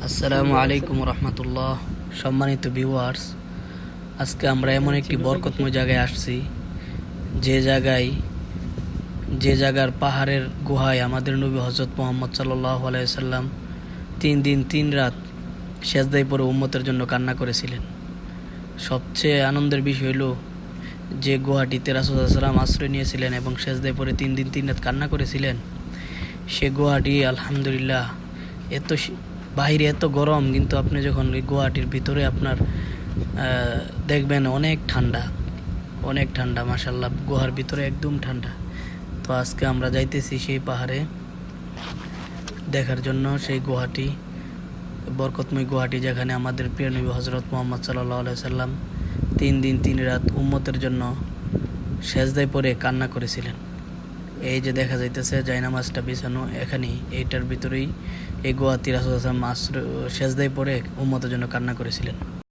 আসসালামু আলাইকুম রহমতুল্লাহ। সম্মানিত ভিউয়ার্স, আজকে আমরা এমন একটি বরকতময় জায়গায় আসছি যে জায়গার পাহাড়ের গুহায় আমাদের নবী হজরত মুহাম্মদ সাল্লাল্লাহু আলাইহি সাল্লাম 3 দিন 3 রাত সেজদায় পড়ে উম্মতের জন্য কান্না করেছিলেন। সবচেয়ে আনন্দের বিষয় হলো যে গুহাটিতে রাসূল সাল্লাল্লাহু আলাইহি সাল্লাম আশ্রয় নিয়েছিলেন এবং সেজদায় পড়ে 3 দিন 3 রাত কান্না করেছিলেন, সে গুহাটি আলহামদুলিল্লাহ এত বাইরে এত গরম, কিন্তু আপনি যখন ওই গুহাটির ভিতরে আপনার দেখবেন অনেক ঠান্ডা, অনেক ঠান্ডা। মাশাল্লাহ, গুহার ভিতরে একদম ঠান্ডা। তো আজকে আমরা যাইতেছি সেই পাহাড়ে দেখার জন্য, সেই গুহাটি, বরকতময় গুহাটি, যেখানে আমাদের প্রিয় নবী হজরত মুহাম্মদ সাল্লাল্লাহু আলাইহি সাল্লাম 3 দিন 3 রাত উম্মতের জন্য সেজদায় পড়ে কান্না করেছিলেন। এই যে দেখা যাইতেছে জায়নামাজটা বিছানো, এখানেই এইটার ভিতরেই এই গুহাটি রাসূল সাল্লাল্লাহু আলাইহি ওয়াসাল্লাম সেজদায় পড়ে উম্মতের জন্য কান্না করেছিলেন।